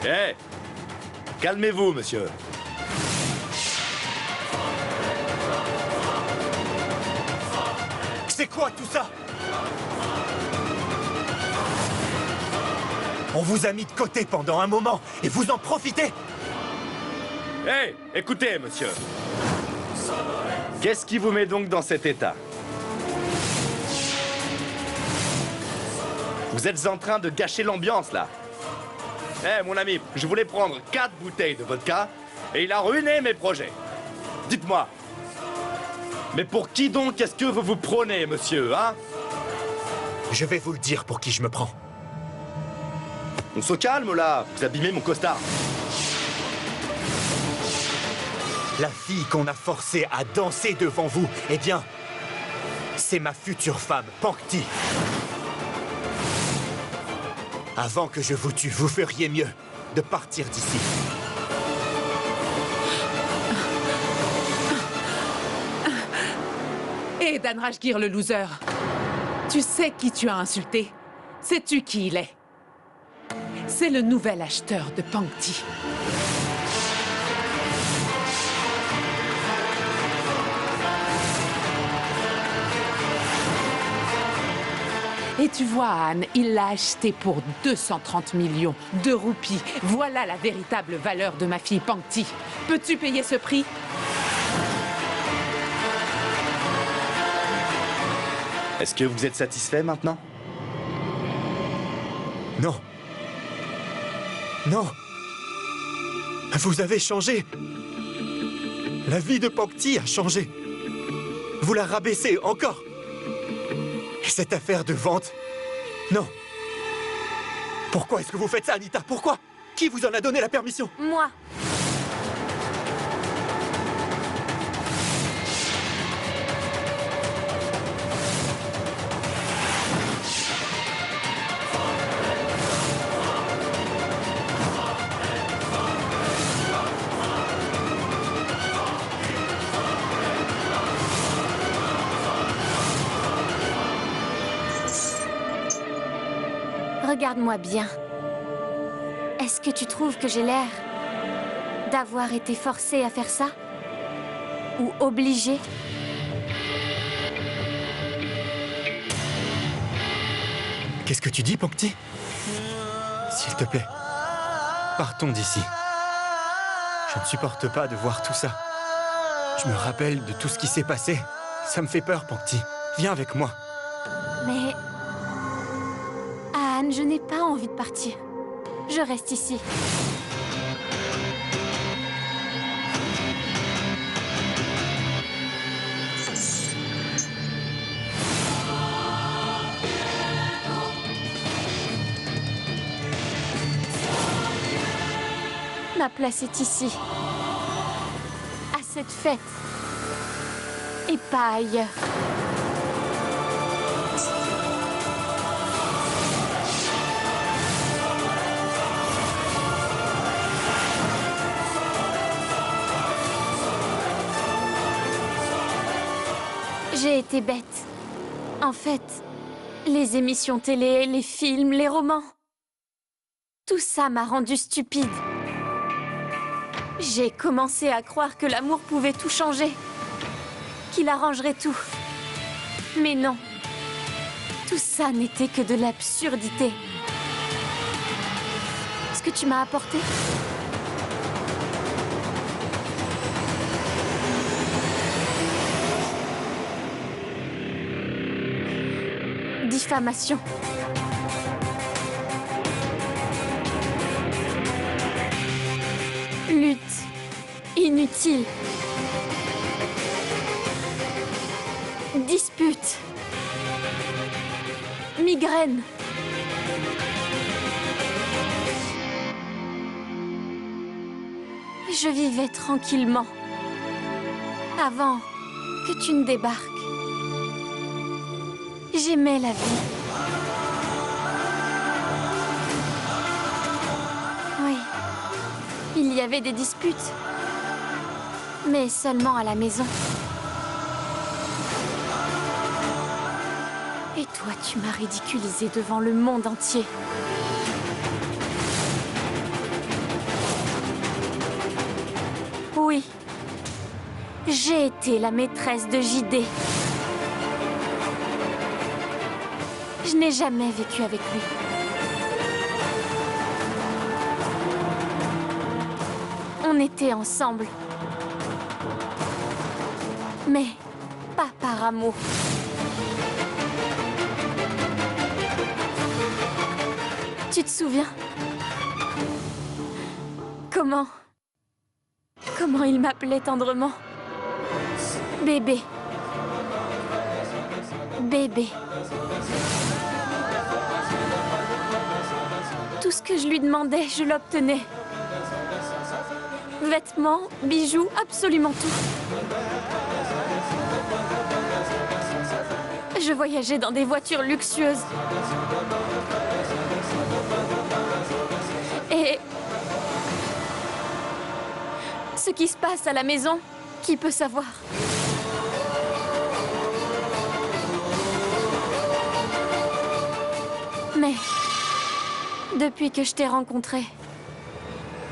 Hé, calmez-vous, monsieur. C'est quoi tout ça? On vous a mis de côté pendant un moment et vous en profitez? Hé, écoutez, monsieur. Qu'est-ce qui vous met donc dans cet état? Vous êtes en train de gâcher l'ambiance, là. Eh, mon ami, je voulais prendre 4 bouteilles de vodka et il a ruiné mes projets. Dites-moi. Mais pour qui donc est-ce que vous vous prenez, monsieur, hein? Je vais vous le dire pour qui je me prends. On se calme, là. Vous abîmez mon costard. La fille qu'on a forcée à danser devant vous, eh bien, c'est ma future femme, Pankti. Avant que je vous tue, vous feriez mieux de partir d'ici. Et Dhanrajgir le loser, tu sais qui tu as insulté? Sais-tu qui il est? C'est le nouvel acheteur de Pankti. Et tu vois, Anne, il l'a acheté pour 230 millions de roupies. Voilà la véritable valeur de ma fille Pankti. Peux-tu payer ce prix? Est-ce que vous êtes satisfait maintenant? Non. Non. Vous avez changé. La vie de Pankti a changé. Vous la rabaissez encore. Et cette affaire de vente... Non. Pourquoi est-ce que vous faites ça, Anita? Pourquoi? Qui vous en a donné la permission? Moi. Regarde-moi bien. Est-ce que tu trouves que j'ai l'air d'avoir été forcée à faire ça? Ou obligée? Qu'est-ce que tu dis, Pankti? S'il te plaît, partons d'ici. Je ne supporte pas de voir tout ça. Je me rappelle de tout ce qui s'est passé. Ça me fait peur, Pankti. Viens avec moi. Mais... Anne, je n'ai pas envie de partir. Je reste ici. Ma place est ici. À cette fête. Et pas ailleurs. J'ai été bête. En fait, les émissions télé, les films, les romans... Tout ça m'a rendue stupide. J'ai commencé à croire que l'amour pouvait tout changer. Qu'il arrangerait tout. Mais non. Tout ça n'était que de l'absurdité. Ce que tu m'as apporté... diffamation. Lutte inutile. Dispute. Migraine. Je vivais tranquillement. Avant que tu ne débarques. J'aimais la vie. Oui, il y avait des disputes. Mais seulement à la maison. Et toi, tu m'as ridiculisée devant le monde entier. J'ai été la maîtresse de JD. Je n'ai jamais vécu avec lui. On était ensemble. Mais pas par amour. Tu te souviens? Comment il m'appelait tendrement? Bébé. Bébé. Tout ce que je lui demandais, je l'obtenais. Vêtements, bijoux, absolument tout. Je voyageais dans des voitures luxueuses. Et ce qui se passe à la maison, qui peut savoir? Mais depuis que je t'ai rencontré,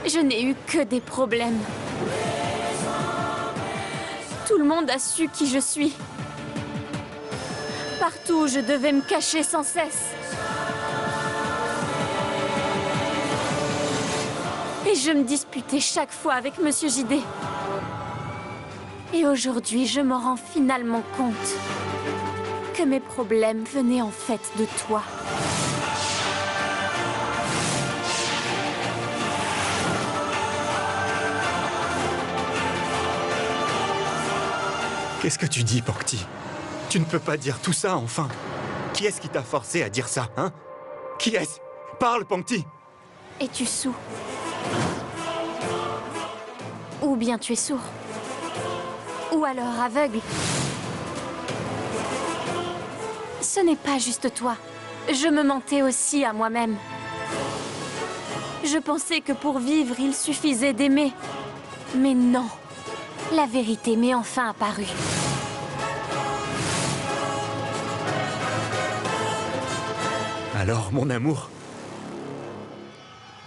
je n'ai eu que des problèmes. Tout le monde a su qui je suis. Partout, je devais me cacher sans cesse. Et je me disputais chaque fois avec Monsieur JD. Et aujourd'hui, je m'en rends finalement compte que mes problèmes venaient en fait de toi. Qu'est-ce que tu dis, Pankti? Tu ne peux pas dire tout ça, enfin. Qui est-ce qui t'a forcé à dire ça, hein? Qui est-ce? Parle, Pankti! Es-tu sourd? Ou bien tu es sourd? Ou alors aveugle? Ce n'est pas juste toi. Je me mentais aussi à moi-même. Je pensais que pour vivre, il suffisait d'aimer. Mais non. La vérité m'est enfin apparue. Alors, mon amour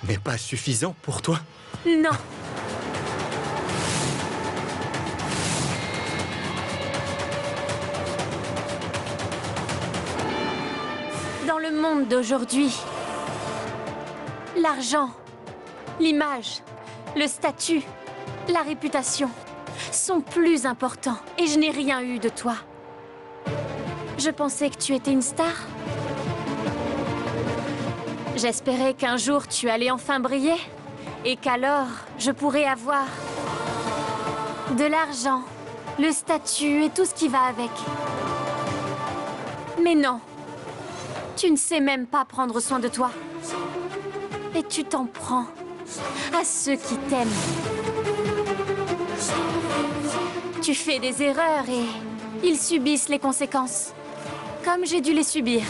n'est pas suffisant pour toi? Non. Dans le monde d'aujourd'hui, l'argent, l'image, le statut, la réputation sont plus importants et je n'ai rien eu de toi. Je pensais que tu étais une star. J'espérais qu'un jour tu allais enfin briller et qu'alors je pourrais avoir de l'argent, le statut et tout ce qui va avec. Mais non, tu ne sais même pas prendre soin de toi. Et tu t'en prends à ceux qui t'aiment. Tu fais des erreurs et ils subissent les conséquences, comme j'ai dû les subir.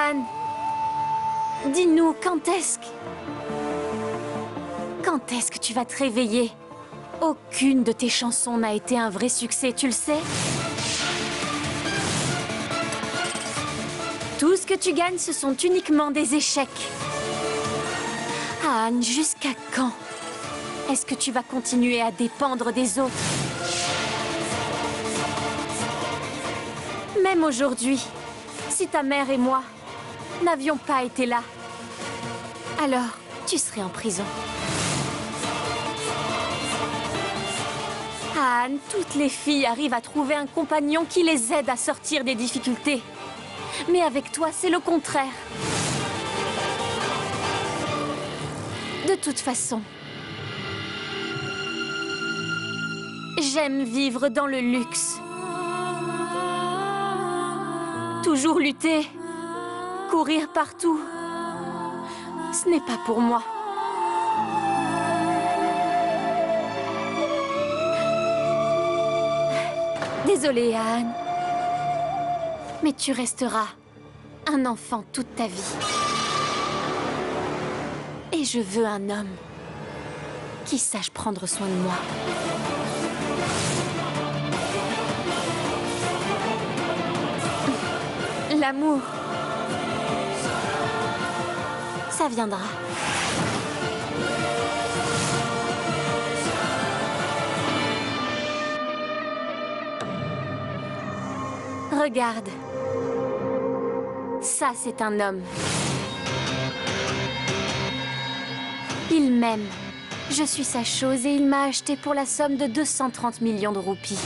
Anne, dis-nous, quand est-ce que tu vas te réveiller? Aucune de tes chansons n'a été un vrai succès, tu le sais? Tout ce que tu gagnes, ce sont uniquement des échecs. Anne, jusqu'à quand est-ce que tu vas continuer à dépendre des autres? Même aujourd'hui, si ta mère et moi n'avions pas été là, alors tu serais en prison. Anne, toutes les filles arrivent à trouver un compagnon qui les aide à sortir des difficultés. Mais avec toi, c'est le contraire. De toute façon, j'aime vivre dans le luxe. Toujours lutter, courir partout. Ce n'est pas pour moi. Désolée, Anne. Mais tu resteras un enfant toute ta vie. Et je veux un homme qui sache prendre soin de moi. L'amour, ça viendra. Regarde. Ça, c'est un homme. Il m'aime. Je suis sa chose et il m'a acheté pour la somme de 230 millions de roupies.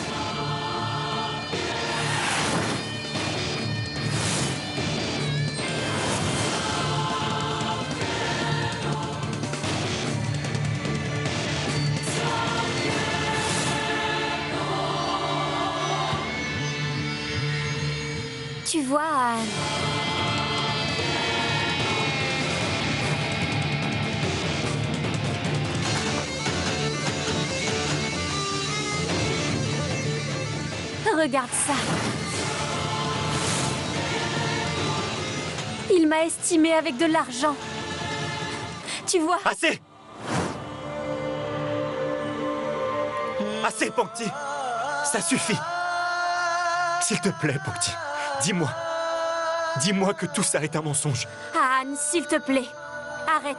Tu vois, Anne. Regarde ça. Il m'a estimé avec de l'argent. Tu vois? Assez! Assez, Pankti! Ça suffit! S'il te plaît, Pankti, dis-moi. Dis-moi que tout ça est un mensonge. Anne, s'il te plaît, arrête.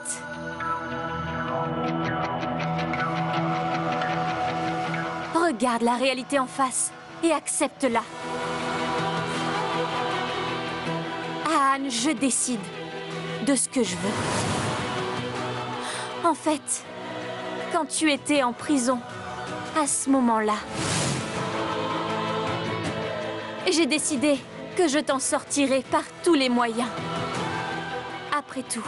Regarde la réalité en face et accepte-la. Anne, je décide de ce que je veux. En fait, quand tu étais en prison, à ce moment-là, j'ai décidé que je t'en sortirai par tous les moyens. Après tout,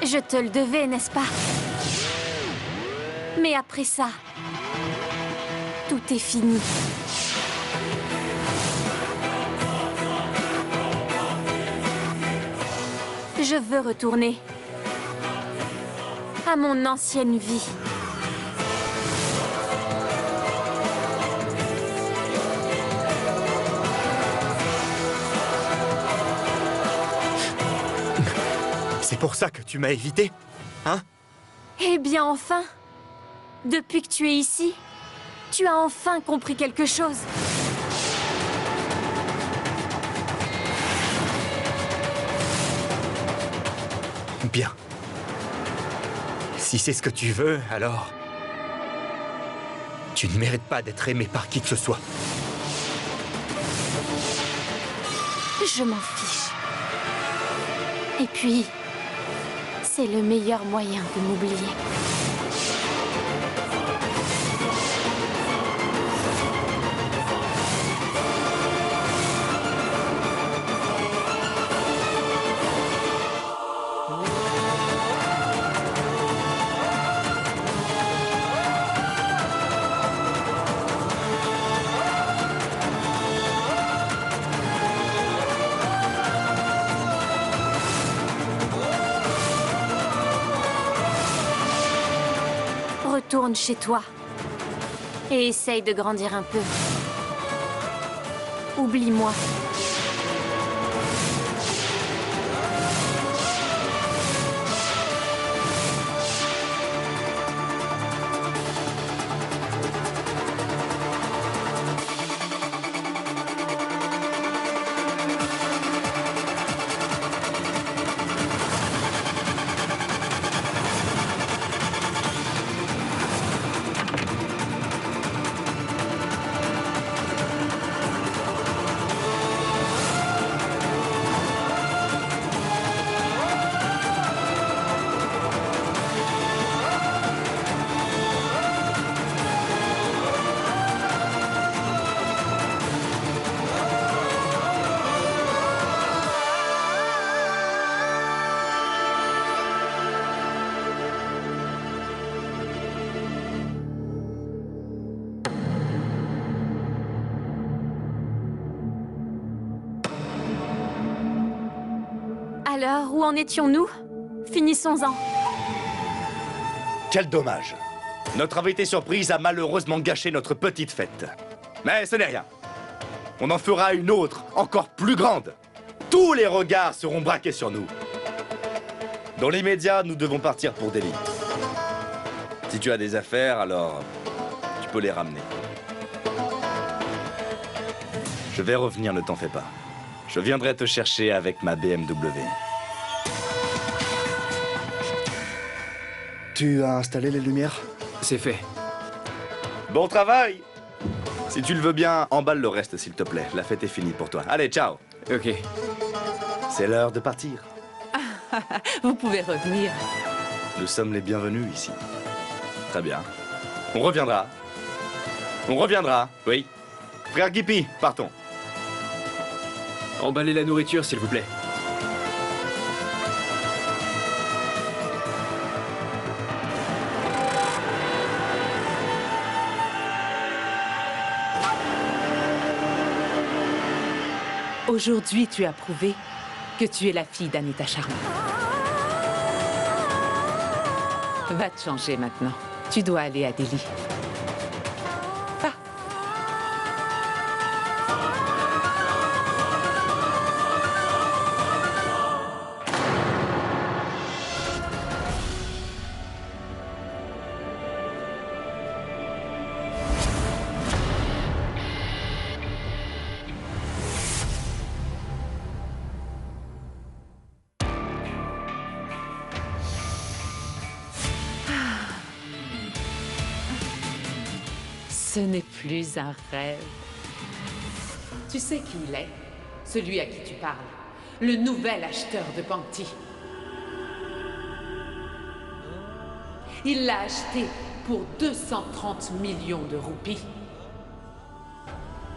je te le devais, n'est-ce pas? Mais après ça, tout est fini. Je veux retourner à mon ancienne vie. C'est pour ça que tu m'as évité, hein? Eh bien enfin, depuis que tu es ici, tu as enfin compris quelque chose. Bien. Si c'est ce que tu veux, alors... Tu ne mérites pas d'être aimé par qui que ce soit. Je m'en fiche. Et puis, c'est le meilleur moyen de m'oublier. Retourne chez toi et essaye de grandir un peu. Oublie-moi. Alors, où en étions-nous? Finissons-en. Quel dommage. Notre invité surprise a malheureusement gâché notre petite fête. Mais ce n'est rien. On en fera une autre, encore plus grande. Tous les regards seront braqués sur nous. Dans l'immédiat, nous devons partir pour Delhi. Si tu as des affaires, alors tu peux les ramener. Je vais revenir, ne t'en fais pas. Je viendrai te chercher avec ma BMW. Tu as installé les lumières? C'est fait. Bon travail! Si tu le veux bien, emballe le reste, s'il te plaît. La fête est finie pour toi. Allez, ciao. Ok. C'est l'heure de partir. Vous pouvez revenir. Nous sommes les bienvenus ici. Très bien. On reviendra. On reviendra, oui. Frère Guipi, partons. Emballez la nourriture, s'il vous plaît. Aujourd'hui, tu as prouvé que tu es la fille d'Anita Sharma. Va te changer maintenant. Tu dois aller à Delhi. Va. Ce n'est plus un rêve. Tu sais qui il est? Celui à qui tu parles. Le nouvel acheteur de Pankti. Il l'a acheté pour 230 millions de roupies.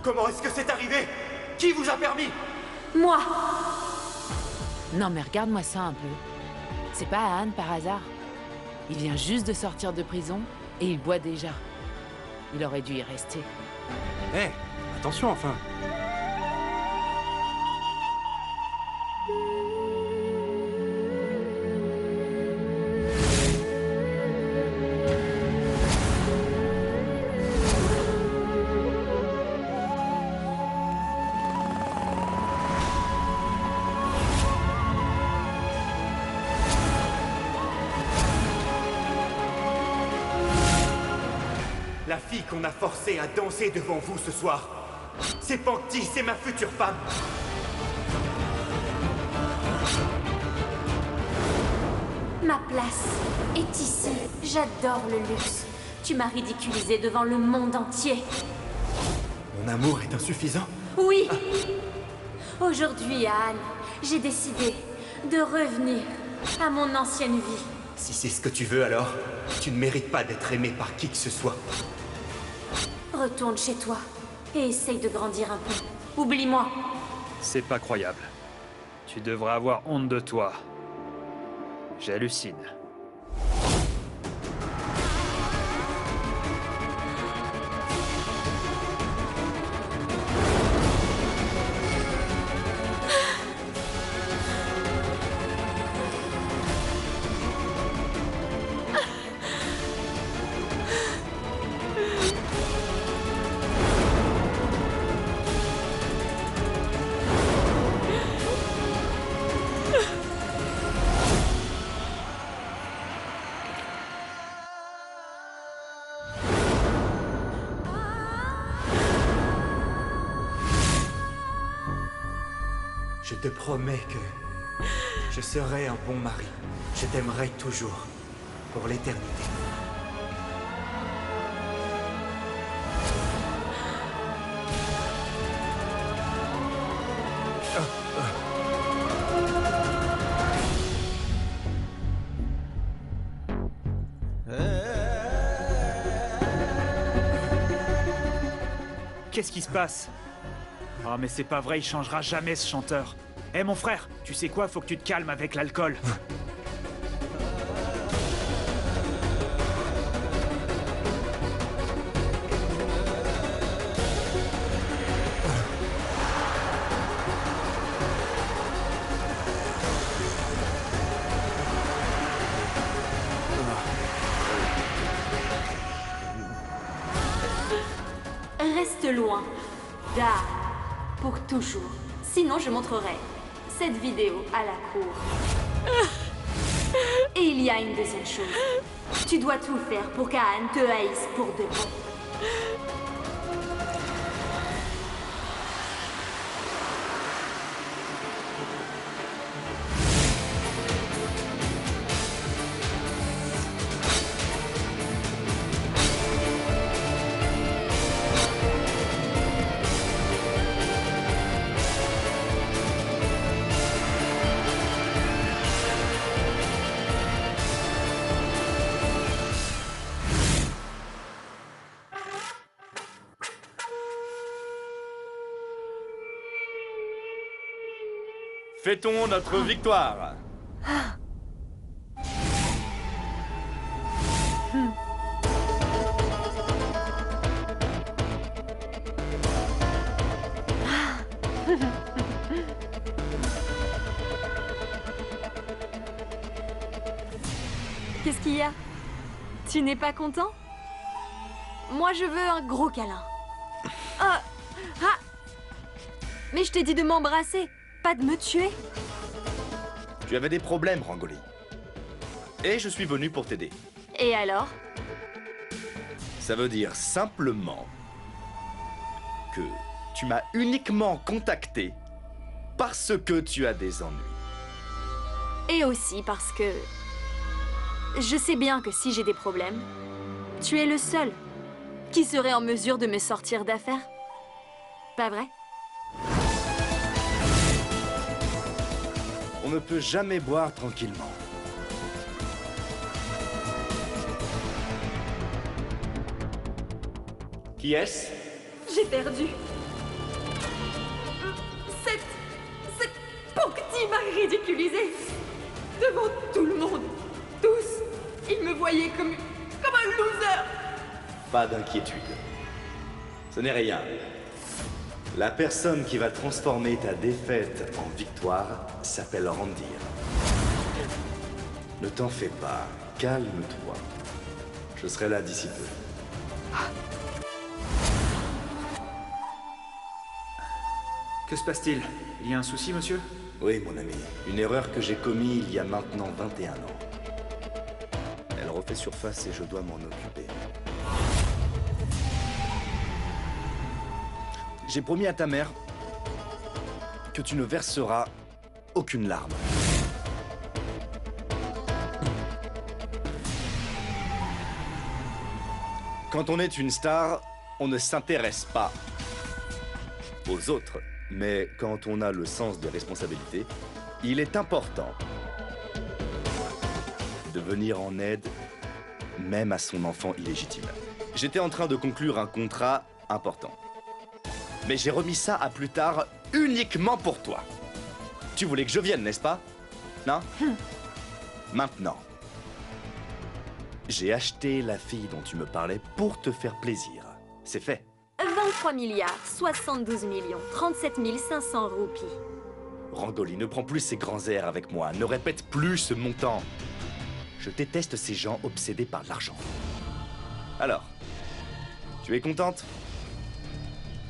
Comment est-ce que c'est arrivé? Qui vous a permis? Moi! Non mais regarde-moi ça un peu. C'est pas Anne par hasard. Il vient juste de sortir de prison et il boit déjà. Il aurait dû y rester. Hé, attention enfin. La fille qu'on a forcée à danser devant vous ce soir, c'est Pankti, c'est ma future femme. Ma place est ici. J'adore le luxe. Tu m'as ridiculisé devant le monde entier. Mon amour est insuffisant? Oui! Aujourd'hui, Anne, j'ai décidé de revenir à mon ancienne vie. Si c'est ce que tu veux alors, tu ne mérites pas d'être aimé par qui que ce soit. Retourne chez toi et essaye de grandir un peu. Oublie-moi. C'est pas croyable. Tu devrais avoir honte de toi. J'hallucine. Je te promets que je serai un bon mari. Je t'aimerai toujours, pour l'éternité. Qu'est-ce qui se passe? Oh mais c'est pas vrai, il changera jamais ce chanteur. Eh mon frère, tu sais quoi, faut que tu te calmes avec l'alcool. Reste loin. D'Anne. Pour toujours. Sinon, je montrerai cette vidéo à la cour. Et il y a une deuxième chose. Tu dois tout faire pour qu'Anne te haïsse pour de bon. Fêtons notre victoire. Qu'est-ce qu'il y a? Tu n'es pas content? Moi, je veux un gros câlin. Ah! Ah! Mais je t'ai dit de m'embrasser, pas de me tuer. Tu avais des problèmes, Rangoli. Et je suis venu pour t'aider. Et alors? Ça veut dire simplement que tu m'as uniquement contacté parce que tu as des ennuis. Et aussi parce que... je sais bien que si j'ai des problèmes, tu es le seul qui serait en mesure de me sortir d'affaire. Pas vrai? On ne peut jamais boire tranquillement. Qui est-ce? J'ai perdu. Cette Pocti m'a ridiculisé. Devant tout le monde. Tous. Ils me voyaient comme un loser. Pas d'inquiétude. Ce n'est rien. La personne qui va transformer ta défaite en victoire s'appelle Randir. Ne t'en fais pas, calme-toi. Je serai là d'ici peu. Que se passe-t-il? Il y a un souci, monsieur? Oui, mon ami. Une erreur que j'ai commise il y a maintenant 21 ans. Elle refait surface et je dois m'en occuper. J'ai promis à ta mère que tu ne verseras aucune larme. Quand on est une star, on ne s'intéresse pas aux autres. Mais quand on a le sens des responsabilités, il est important de venir en aide même à son enfant illégitime. J'étais en train de conclure un contrat important. Mais j'ai remis ça à plus tard uniquement pour toi. Tu voulais que je vienne, n'est-ce pas? Non? Maintenant. J'ai acheté la fille dont tu me parlais pour te faire plaisir. C'est fait. 23 milliards, 72 millions, 37 500 roupies. Rangoli, ne prends plus ces grands airs avec moi. Ne répète plus ce montant. Je déteste ces gens obsédés par l'argent. Alors, tu es contente?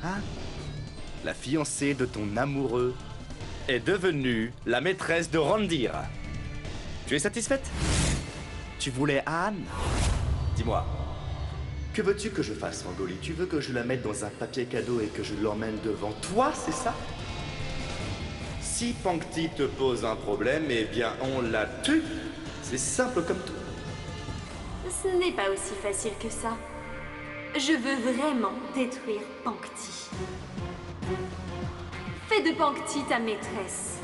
Hein? La fiancée de ton amoureux est devenue la maîtresse de Randir. Tu es satisfaite? Tu voulais Anne? Dis-moi, que veux-tu que je fasse, Rangoli? Tu veux que je la mette dans un papier cadeau et que je l'emmène devant toi, c'est ça? Si Pocti te pose un problème, eh bien, on la tue. C'est simple comme tout. Ce n'est pas aussi facile que ça. Je veux vraiment détruire Pocti. Fais de Pocti ta maîtresse.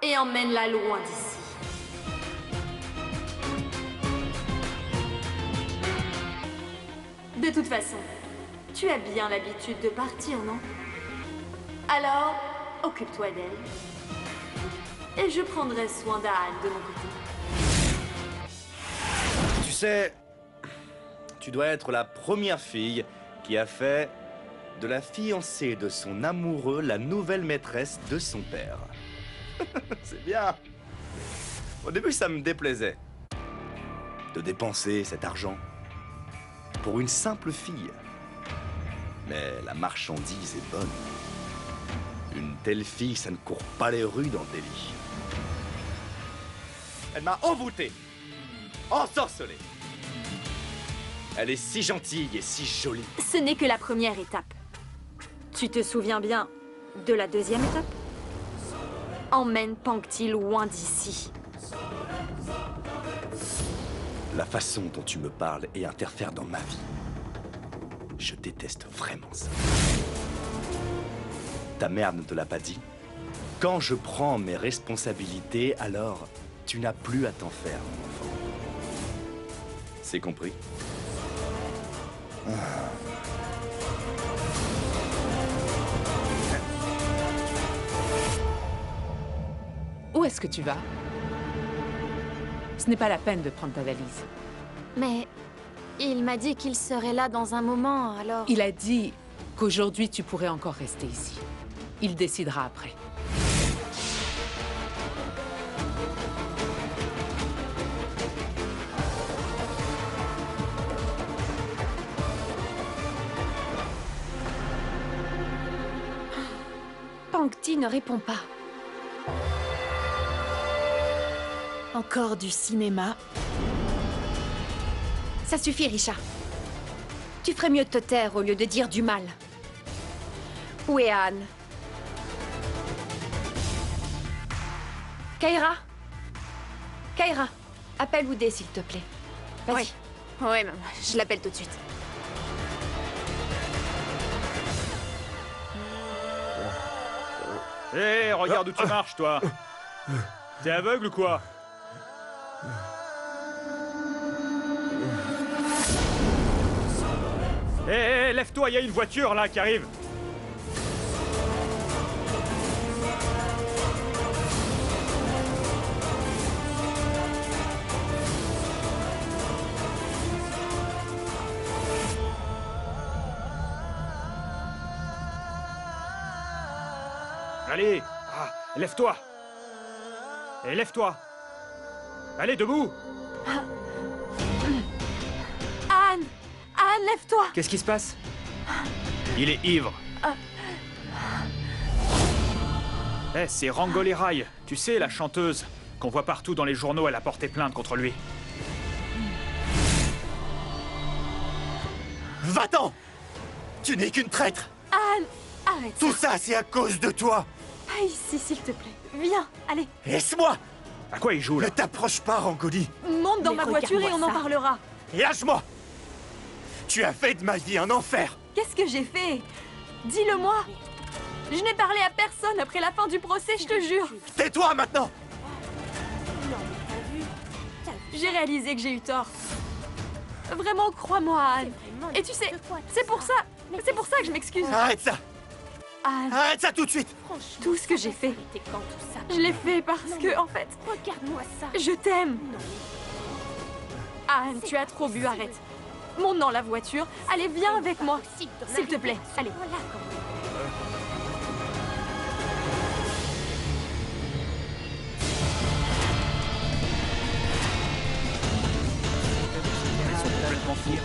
Et emmène-la loin d'ici. De toute façon, tu as bien l'habitude de partir, non? Alors, occupe-toi d'elle. Et je prendrai soin d'Anne de mon côté. Tu sais, tu dois être la première fille qui a fait de la fiancée de son amoureux la nouvelle maîtresse de son père. C'est bien. Au début, ça me déplaisait de dépenser cet argent pour une simple fille. Mais la marchandise est bonne. Une telle fille, ça ne court pas les rues dans Delhi. Elle m'a envoûté, ensorcelé. Elle est si gentille et si jolie. Ce n'est que la première étape. Tu te souviens bien de la deuxième étape? Emmène Pocti loin d'ici. La façon dont tu me parles et interfère dans ma vie, je déteste vraiment ça. Ta mère ne te l'a pas dit? Quand je prends mes responsabilités, alors tu n'as plus à t'en faire, mon enfant. C'est compris? est-ce que tu vas? Ce n'est pas la peine de prendre ta valise. Mais il m'a dit qu'il serait là dans un moment, alors... Il a dit qu'aujourd'hui, tu pourrais encore rester ici. Il décidera après. Pangti ne répond pas. Encore du cinéma. Ça suffit, Richard. Tu ferais mieux de te taire au lieu de dire du mal. Où est Anne? Kaira? Kaira, appelle Oudé, s'il te plaît. Vas-y. Oui. Oui, maman, je l'appelle tout de suite. Hé, regarde où tu marches, toi. T'es aveugle ou quoi? Hé, lève-toi, il y a une voiture là qui arrive. Allez, lève-toi. Et lève-toi. Allez, debout. Anne! Anne, lève-toi! Qu'est-ce qui se passe? Il est ivre. Eh, c'est Rangolerai. Tu sais, la chanteuse qu'on voit partout dans les journaux, elle a porté plainte contre lui. Va-t'en! Tu n'es qu'une traître! Anne! Arrête ça. Tout ça, c'est à cause de toi! Pas ici, s'il te plaît. Viens, allez. Laisse-moi! À quoi il joue, là? Ne t'approche pas, Rangoli! Monte dans Mais ma voiture et on regarde-moi en ça. parlera. Lâche-moi! Tu as fait de ma vie un enfer! Qu'est-ce que j'ai fait? Dis-le-moi. Je n'ai parlé à personne après la fin du procès, je te jure. Tais-toi maintenant! J'ai réalisé que j'ai eu tort. Vraiment, crois-moi, Anne. Et tu sais, c'est pour ça que je m'excuse. Arrête ça! Anne, Arrête ça tout de suite! tout ce que j'ai fait, je l'ai fait parce que, en fait, Regarde-moi ça. je t'aime. Anne, tu as trop bu, arrête. Monte dans la voiture. Allez, viens avec moi. S'il te plaît, allez. Ils sont complètement fous.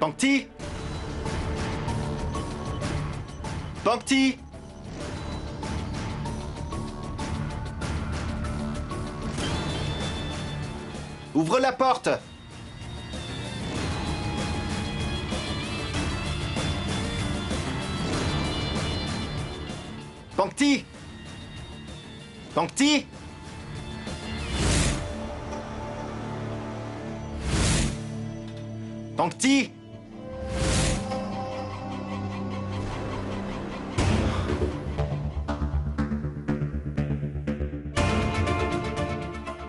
Pangti? Pangti? Ouvre la porte! Pangti? Pangti? Pangti?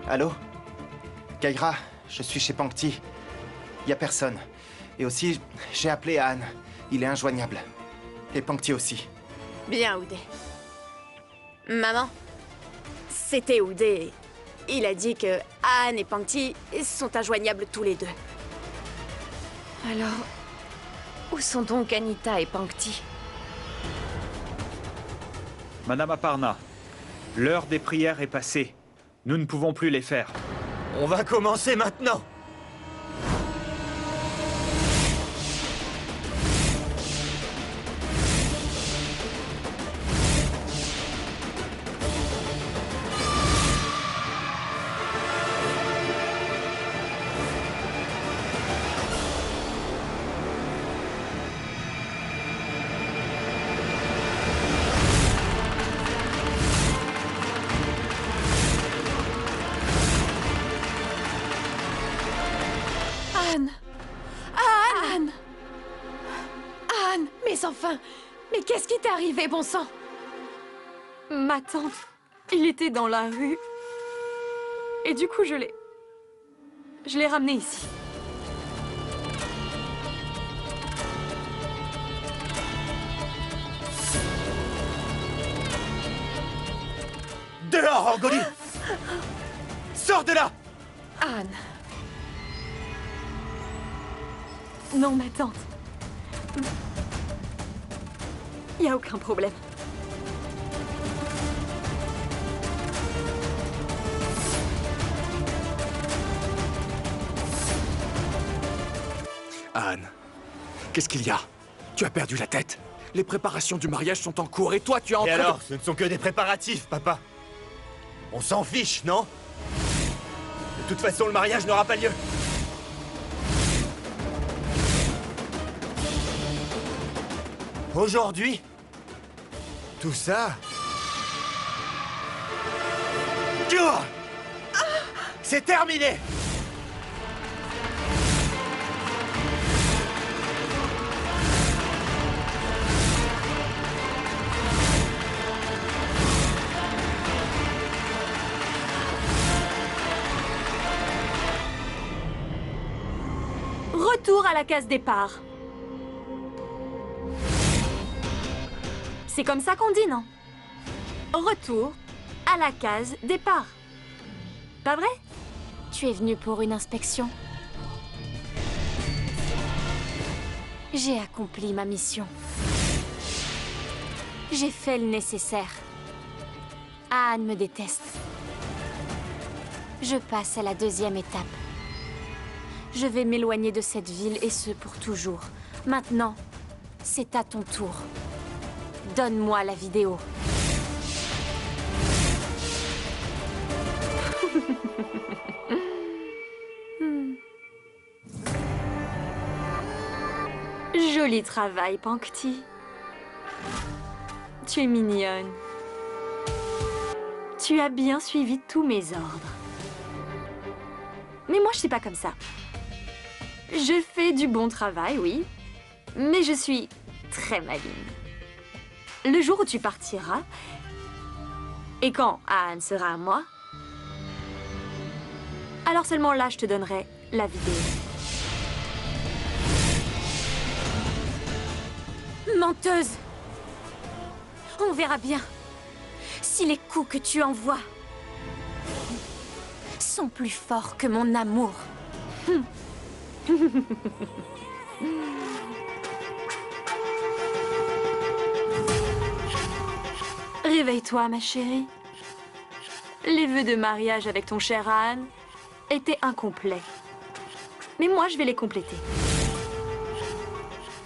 Allô? Kaira, je suis chez Pangti. Y a personne. Et aussi, j'ai appelé Anne. Il est injoignable. Et Pangti aussi. Bien, Oudé. Maman, c'était Oudé. Il a dit que Anne et Pangti sont injoignables tous les deux. Alors, où sont donc Anita et Pangti? Madame Aparna, l'heure des prières est passée. Nous ne pouvons plus les faire. On va commencer maintenant! Anne! Anne! Anne! Mais enfin! Mais qu'est-ce qui t'est arrivé, bon sang? Ma tante, il était dans la rue. Et du coup, je l'ai ramené ici. Dehors, Angolie! Sors de là! Anne. Non, ma tante. Il n'y a aucun problème. Anne, qu'est-ce qu'il y a? Tu as perdu la tête? Les préparations du mariage sont en cours et toi tu es en train de... alors, ce ne sont que des préparatifs, papa. On s'en fiche, non? De toute façon, le mariage n'aura pas lieu. Aujourd'hui, tout ça... C'est terminé! Retour à la case départ. C'est comme ça qu'on dit, non? Retour à la case départ. Pas vrai? Tu es venu pour une inspection. J'ai accompli ma mission. J'ai fait le nécessaire. Anne me déteste. Je passe à la deuxième étape. Je vais m'éloigner de cette ville et ce pour toujours. Maintenant, c'est à ton tour. Donne-moi la vidéo. Joli travail, Pankti. Tu es mignonne. Tu as bien suivi tous mes ordres. Mais moi, je suis pas comme ça. Je fais du bon travail, oui. Mais je suis très maligne. Le jour où tu partiras, et quand Anne sera à moi, alors seulement là, je te donnerai la vidéo. Menteuse! On verra bien si les coups que tu envoies sont plus forts que mon amour. Réveille-toi, ma chérie. Les vœux de mariage avec ton cher Anne étaient incomplets. Mais moi, je vais les compléter.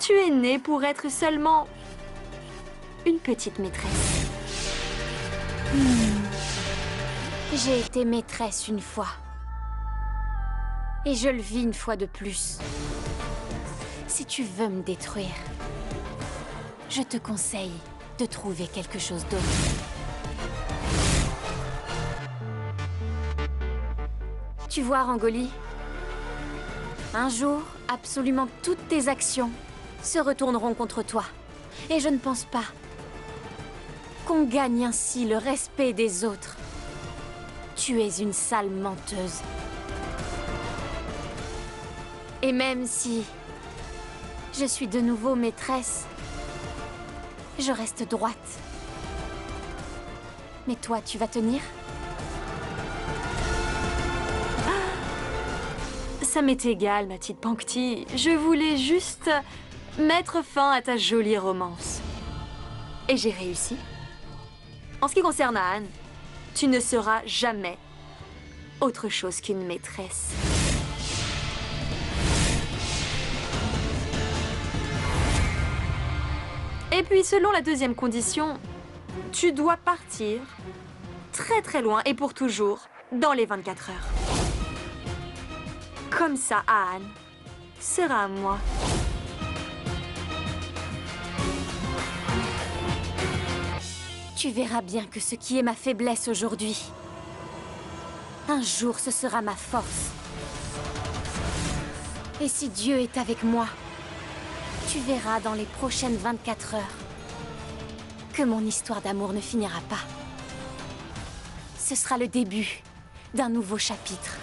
Tu es née pour être seulement une petite maîtresse. J'ai été maîtresse une fois. Et je le vis une fois de plus. Si tu veux me détruire, je te conseille de trouver quelque chose d'autre. Tu vois, Rangoli, un jour, absolument toutes tes actions se retourneront contre toi. Et je ne pense pas qu'on gagne ainsi le respect des autres. Tu es une sale menteuse. Et même si je suis de nouveau maîtresse, je reste droite. Mais toi, tu vas tenir? Ça m'est égal, ma petite Pankti. Je voulais juste mettre fin à ta jolie romance. Et j'ai réussi. En ce qui concerne Anne, tu ne seras jamais autre chose qu'une maîtresse. Et puis, selon la deuxième condition, tu dois partir très très loin et pour toujours dans les 24 heures. Comme ça, Anne sera à moi. Tu verras bien que ce qui est ma faiblesse aujourd'hui, un jour ce sera ma force. Et si Dieu est avec moi, tu verras dans les prochaines 24 heures que mon histoire d'amour ne finira pas. Ce sera le début d'un nouveau chapitre.